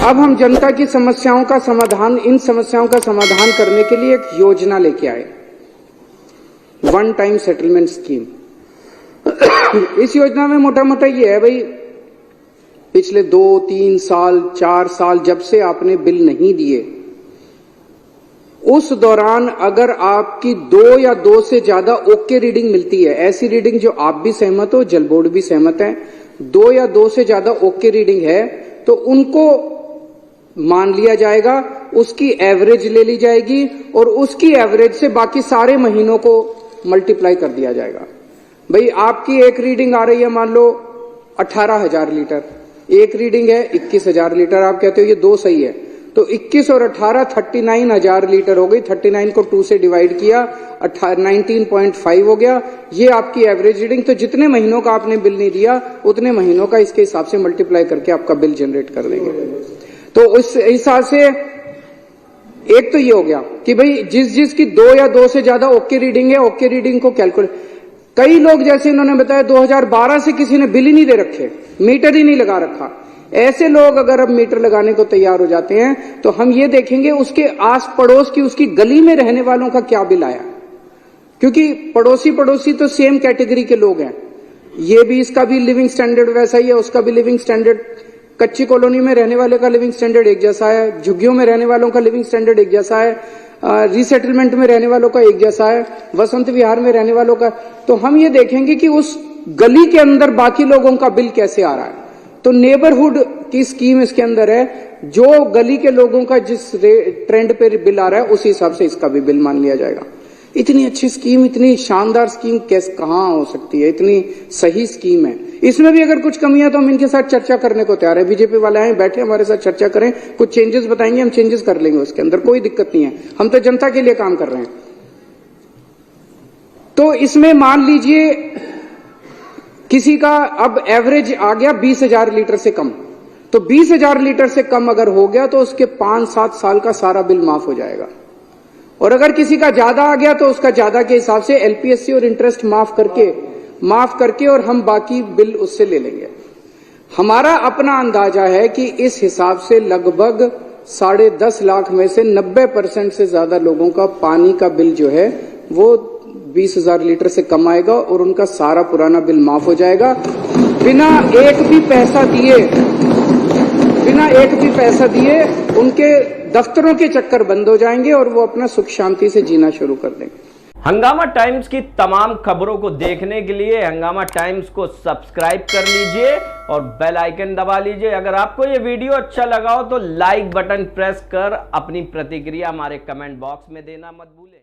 अब हम जनता की समस्याओं का समाधान, इन समस्याओं का समाधान करने के लिए एक योजना लेके आए, वन टाइम सेटलमेंट स्कीम। इस योजना में मोटा मोटा ये है भाई, पिछले 2, 3 साल, 4 साल जब से आपने बिल नहीं दिए, उस दौरान अगर आपकी 2 या 2 से ज्यादा ओके रीडिंग मिलती है, ऐसी रीडिंग जो आप भी सहमत हो, जल बोर्ड भी सहमत है, 2 या 2 से ज्यादा ओके रीडिंग है, तो उनको मान लिया जाएगा, उसकी एवरेज ले ली जाएगी और उसकी एवरेज से बाकी सारे महीनों को मल्टीप्लाई कर दिया जाएगा। भाई आपकी एक रीडिंग आ रही है मान लो 18,000 लीटर, एक रीडिंग है 21,000 लीटर, आप कहते हो ये 2 सही है, तो 21 और 18 39,000 लीटर हो गई, 39 को 2 से डिवाइड किया 19.5 हो गया, ये आपकी एवरेज रीडिंग। तो जितने महीनों का आपने बिल नहीं दिया उतने महीनों का इसके हिसाब से मल्टीप्लाई करके आपका बिल जनरेट कर देंगे। तो उस हिसाब से एक तो ये हो गया कि भाई जिसकी 2 या 2 से ज्यादा ओके रीडिंग है, ओके रीडिंग को कैलकुलेट। कई लोग जैसे इन्होंने बताया 2012 से किसी ने बिल ही नहीं दे रखे, मीटर ही नहीं लगा रखा, ऐसे लोग अगर अब मीटर लगाने को तैयार हो जाते हैं तो हम ये देखेंगे उसके आस पड़ोस की, उसकी गली में रहने वालों का क्या बिल आया, क्योंकि पड़ोसी तो सेम कैटेगरी के लोग हैं, ये भी, इसका भी लिविंग स्टैंडर्ड वैसा ही है, उसका भी लिविंग स्टैंडर्ड, कच्ची कॉलोनी में रहने वाले का लिविंग स्टैंडर्ड एक जैसा है, झुग्गियों में रहने वालों का लिविंग स्टैंडर्ड एक जैसा है, रीसेटलमेंट में रहने वालों का एक जैसा है, वसंत विहार में रहने वालों का। तो हम ये देखेंगे कि उस गली के अंदर बाकी लोगों का बिल कैसे आ रहा है। तो नेबरहुड की स्कीम इसके अंदर है, जो गली के लोगों का जिस ट्रेंड पे बिल आ रहा है उस हिसाब से इसका भी बिल मान लिया जाएगा। इतनी अच्छी स्कीम, इतनी शानदार स्कीम कैसे कहां हो सकती है, इतनी सही स्कीम है। इसमें भी अगर कुछ कमियां तो हम इनके साथ चर्चा करने को तैयार है, बीजेपी वाले आए बैठे हमारे साथ चर्चा करें, कुछ चेंजेस बताएंगे, हम चेंजेस कर लेंगे, उसके अंदर कोई दिक्कत नहीं है, हम तो जनता के लिए काम कर रहे हैं। तो इसमें मान लीजिए किसी का अब एवरेज आ गया 20,000 लीटर से कम, तो 20,000 लीटर से कम अगर हो गया तो उसके 5-7 साल का सारा बिल माफ हो जाएगा। और अगर किसी का ज्यादा आ गया तो उसका ज्यादा के हिसाब से एलपीएससी और इंटरेस्ट माफ करके और हम बाकी बिल उससे ले लेंगे। हमारा अपना अंदाजा है कि इस हिसाब से लगभग 10.5 लाख में से 90% से ज्यादा लोगों का पानी का बिल जो है वो 20,000 लीटर से कम आएगा और उनका सारा पुराना बिल माफ हो जाएगा, बिना एक भी पैसा दिए उनके दफ्तरों के चक्कर बंद हो जाएंगे और वो अपना सुख शांति से जीना शुरू कर देंगे। हंगामा टाइम्स की तमाम खबरों को देखने के लिए हंगामा टाइम्स को सब्सक्राइब कर लीजिए और बेल आइकन दबा लीजिए। अगर आपको ये वीडियो अच्छा लगा हो तो लाइक बटन प्रेस कर अपनी प्रतिक्रिया हमारे कमेंट बॉक्स में देना मत भूलें।